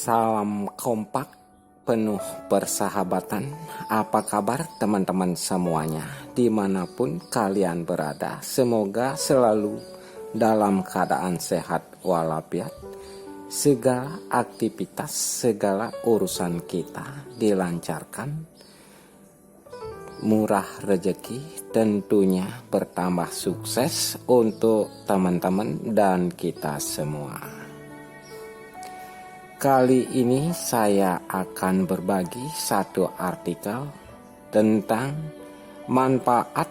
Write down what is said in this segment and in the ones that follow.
Salam kompak, penuh persahabatan. Apa kabar teman-teman semuanya? Dimanapun kalian berada, semoga selalu dalam keadaan sehat walafiat. Segala aktivitas, segala urusan kita dilancarkan, murah rezeki, tentunya bertambah sukses untuk teman-teman dan kita semua. Kali ini saya akan berbagi satu artikel tentang manfaat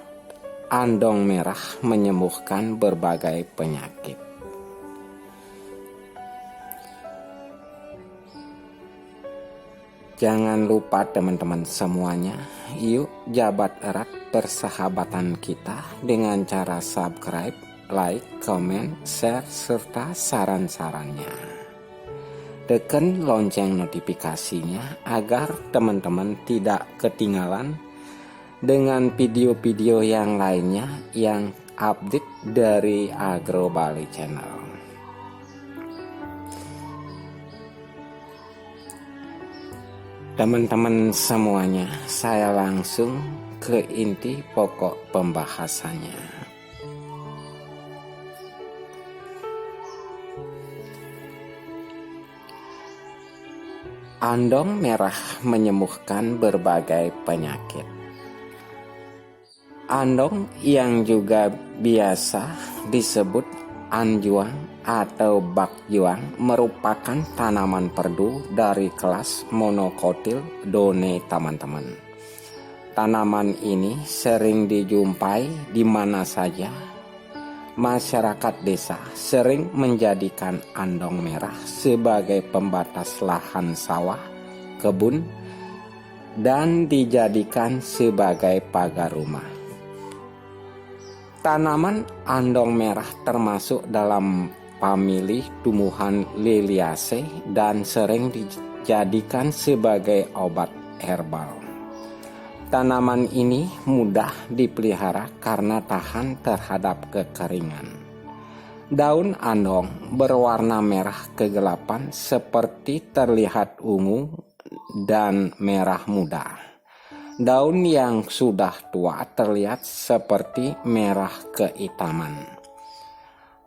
andong merah menyembuhkan berbagai penyakit. Jangan lupa teman-teman semuanya, yuk jabat erat persahabatan kita dengan cara subscribe, like, comment, share, serta saran-sarannya. Tekan lonceng notifikasinya agar teman-teman tidak ketinggalan dengan video-video yang lainnya yang update dari Agro Bali Channel. Teman-teman semuanya, saya langsung ke inti pokok pembahasannya. Andong merah menyembuhkan berbagai penyakit. Andong yang juga biasa disebut anjuang atau bakjuang merupakan tanaman perdu dari kelas monokotil done teman-teman. Tanaman ini sering dijumpai di mana saja. Masyarakat desa sering menjadikan andong merah sebagai pembatas lahan sawah, kebun, dan dijadikan sebagai pagar rumah. Tanaman andong merah termasuk dalam famili tumbuhan Liliaceae dan sering dijadikan sebagai obat herbal. Tanaman ini mudah dipelihara karena tahan terhadap kekeringan. Daun andong berwarna merah kegelapan seperti terlihat ungu dan merah muda. Daun yang sudah tua terlihat seperti merah kehitaman.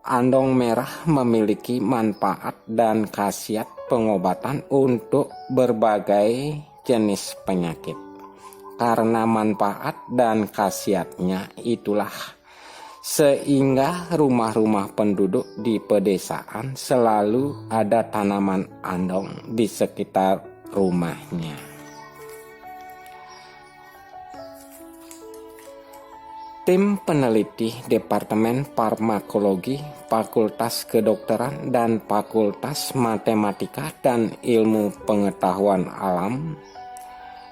Andong merah memiliki manfaat dan khasiat pengobatan untuk berbagai jenis penyakit. Karena manfaat dan khasiatnya itulah sehingga rumah-rumah penduduk di pedesaan selalu ada tanaman andong di sekitar rumahnya. Tim peneliti Departemen Farmakologi, Fakultas Kedokteran dan Fakultas Matematika dan Ilmu Pengetahuan Alam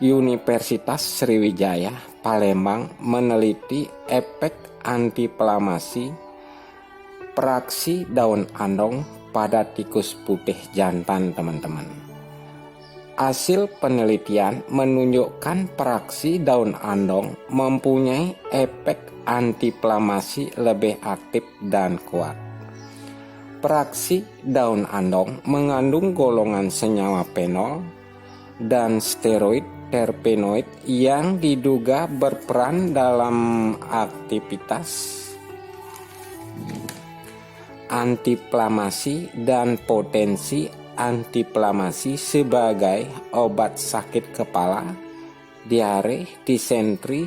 Universitas Sriwijaya, Palembang meneliti efek antiinflamasi praksi daun andong pada tikus putih jantan teman-teman. Hasil penelitian menunjukkan praksi daun andong mempunyai efek antiinflamasi lebih aktif dan kuat. Praksi daun andong mengandung golongan senyawa fenol dan steroid terpenoid yang diduga berperan dalam aktivitas antiinflamasi dan potensi antiinflamasi sebagai obat sakit kepala, diare, disentri,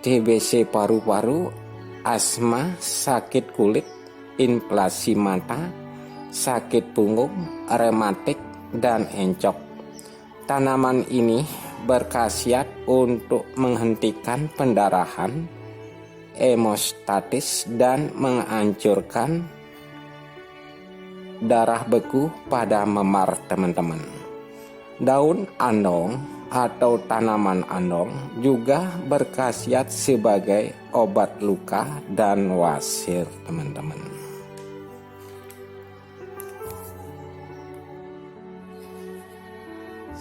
TBC paru-paru, asma, sakit kulit, inflasi mata, sakit punggung, rematik, dan encok. Tanaman ini berkhasiat untuk menghentikan pendarahan, hemostatis, dan menghancurkan darah beku pada memar teman-teman. Daun andong atau tanaman andong juga berkhasiat sebagai obat luka dan wasir teman-teman.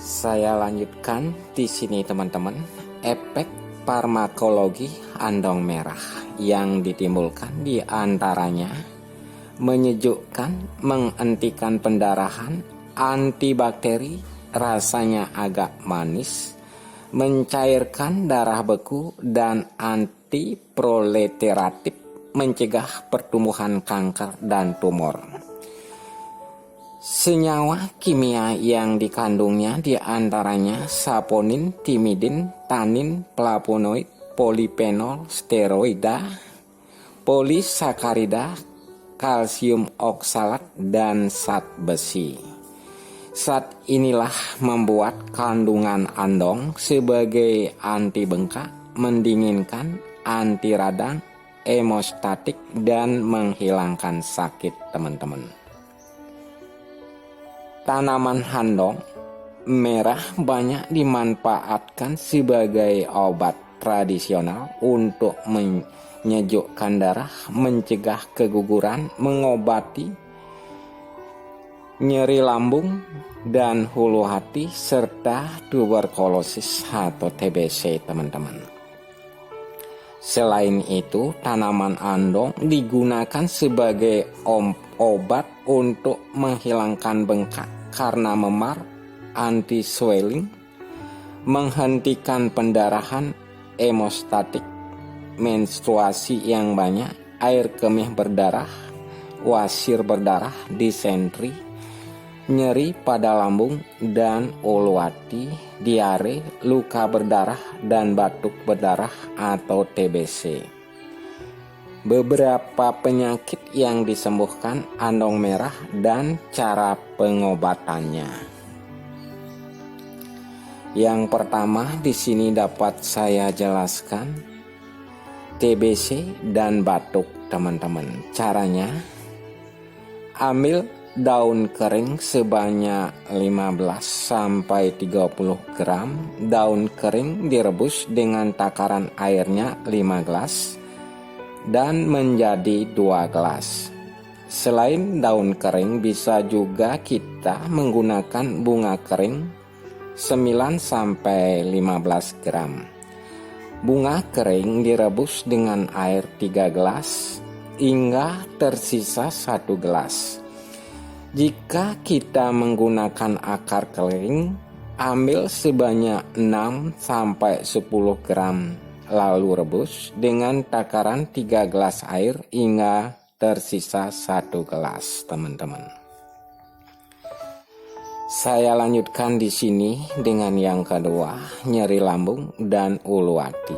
Saya lanjutkan di sini teman-teman, efek farmakologi andong merah yang ditimbulkan di antaranya menyejukkan, menghentikan pendarahan, antibakteri, rasanya agak manis, mencairkan darah beku, dan antiproliferatif, mencegah pertumbuhan kanker dan tumor. Senyawa kimia yang dikandungnya diantaranya saponin, timidin, tanin, flavonoid, polifenol, steroida, polisakarida, kalsium oksalat, dan zat besi. Zat inilah membuat kandungan andong sebagai anti bengkak, mendinginkan, anti radang, hemostatik, dan menghilangkan sakit, teman-teman. Tanaman andong merah banyak dimanfaatkan sebagai obat tradisional untuk menyejukkan darah, mencegah keguguran, mengobati nyeri lambung dan hulu hati, serta tuberkulosis atau TBC, teman-teman. Selain itu, tanaman andong digunakan sebagai obat untuk menghilangkan bengkak karena memar, anti swelling, menghentikan pendarahan, hemostatik, menstruasi yang banyak, air kemih berdarah, wasir berdarah, disentri, nyeri pada lambung dan ulu hati, diare, luka berdarah, dan batuk berdarah atau TBC. Beberapa penyakit yang disembuhkan andong merah dan cara pengobatannya. Yang pertama di sini dapat saya jelaskan TBC dan batuk, teman-teman. Caranya, ambil daun kering sebanyak 15-30 gram. Daun kering direbus dengan takaran airnya 5 gelas dan menjadi 2 gelas. Selain daun kering, bisa juga kita menggunakan bunga kering 9-15 gram. Bunga kering direbus dengan air 3 gelas hingga tersisa 1 gelas. Jika kita menggunakan akar kering, ambil sebanyak 6-10 gram, lalu rebus dengan takaran 3 gelas air hingga tersisa 1 gelas, teman-teman. Saya lanjutkan di sini dengan yang kedua, nyeri lambung dan ulu hati.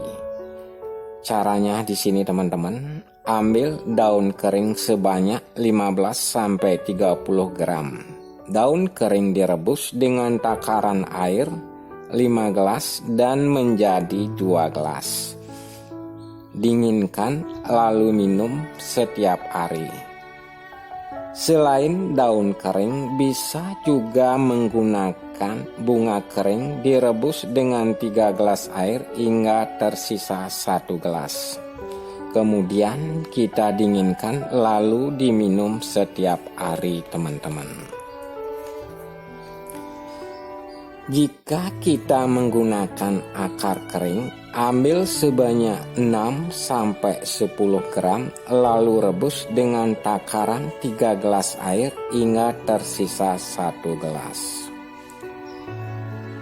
Caranya di sini, teman-teman, ambil daun kering sebanyak 15-30 gram. Daun kering direbus dengan takaran air 5 gelas dan menjadi 2 gelas. Dinginkan lalu minum setiap hari. Selain daun kering, bisa juga menggunakan bunga kering direbus dengan 3 gelas air hingga tersisa 1 gelas. Kemudian kita dinginkan lalu diminum setiap hari, teman-teman. Jika kita menggunakan akar kering, ambil sebanyak 6-10 gram lalu rebus dengan takaran 3 gelas air hingga tersisa 1 gelas.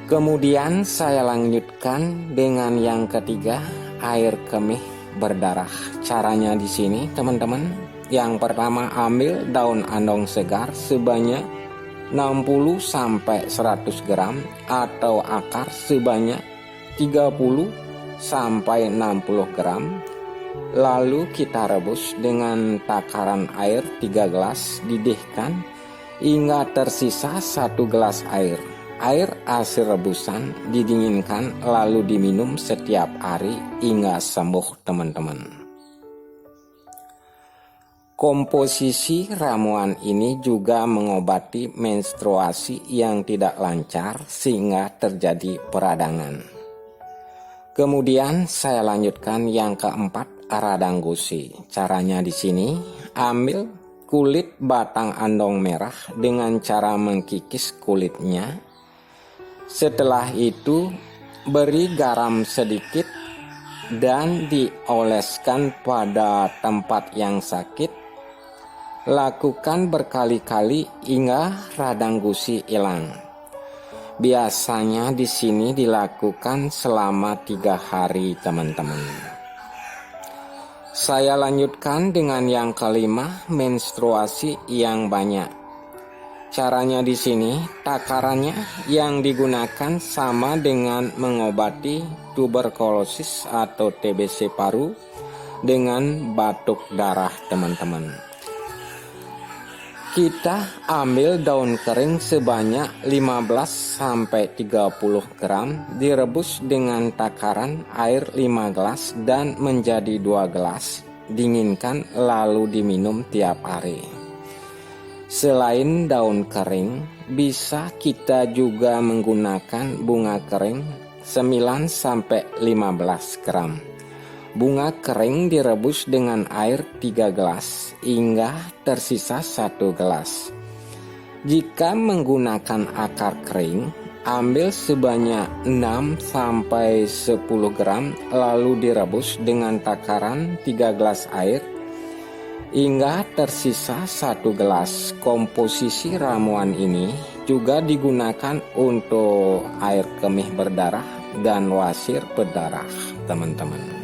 Kemudian saya lanjutkan dengan yang ketiga, air kemih berdarah. Caranya di sini, teman-teman. Yang pertama, ambil daun andong segar sebanyak 60-100 gram atau akar sebanyak 30-60 gram. Lalu kita rebus dengan takaran air 3 gelas, didihkan hingga tersisa 1 gelas air. Air hasil rebusan didinginkan lalu diminum setiap hari hingga sembuh, teman-teman. Komposisi ramuan ini juga mengobati menstruasi yang tidak lancar sehingga terjadi peradangan. Kemudian saya lanjutkan yang keempat, radang gusi. Caranya di sini, ambil kulit batang andong merah dengan cara mengkikis kulitnya. Setelah itu beri garam sedikit dan dioleskan pada tempat yang sakit. Lakukan berkali-kali hingga radang gusi hilang. Biasanya di sini dilakukan selama 3 hari, teman-teman. Saya lanjutkan dengan yang kelima, menstruasi yang banyak. Caranya di sini, takarannya yang digunakan sama dengan mengobati tuberkulosis atau TBC paru dengan batuk darah, teman-teman. Kita ambil daun kering sebanyak 15-30 gram, direbus dengan takaran air 5 gelas dan menjadi 2 gelas, dinginkan lalu diminum tiap hari. Selain daun kering, bisa kita juga menggunakan bunga kering 9-15 gram. Bunga kering direbus dengan air 3 gelas hingga tersisa 1 gelas. Jika menggunakan akar kering, ambil sebanyak 6-10 gram lalu direbus dengan takaran 3 gelas air hingga tersisa 1 gelas. Komposisi ramuan ini juga digunakan untuk air kemih berdarah dan wasir berdarah, teman-teman.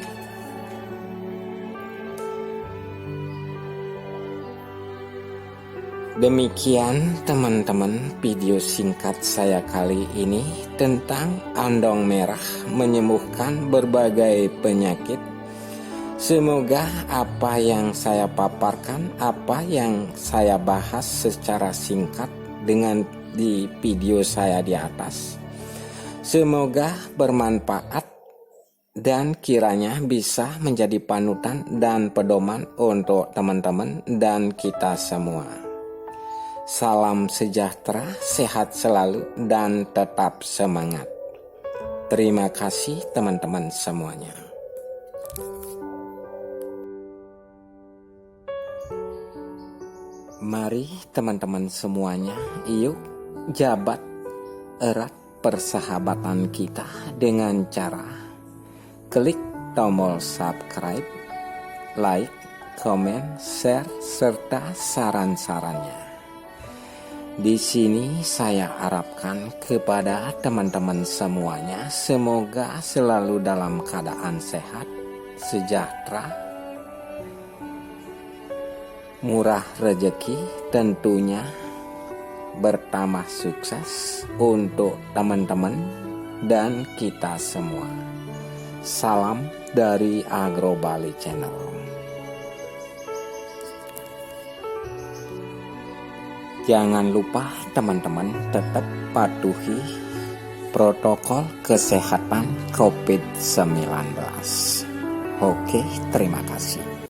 Demikian teman-teman video singkat saya kali ini tentang andong merah menyembuhkan berbagai penyakit. Semoga apa yang saya paparkan, apa yang saya bahas secara singkat dengan di video saya di atas, semoga bermanfaat dan kiranya bisa menjadi panutan dan pedoman untuk teman-teman dan kita semua. Salam sejahtera, sehat selalu, dan tetap semangat. Terima kasih teman-teman semuanya. Mari teman-teman semuanya, yuk jabat erat persahabatan kita dengan cara klik tombol subscribe, like, komen, share, serta saran-sarannya. Di sini saya harapkan kepada teman-teman semuanya, semoga selalu dalam keadaan sehat, sejahtera, murah rezeki, tentunya bertambah sukses untuk teman-teman dan kita semua. Salam dari Agro Bali Channel. Jangan lupa teman-teman tetap patuhi protokol kesehatan COVID-19. Oke, terima kasih.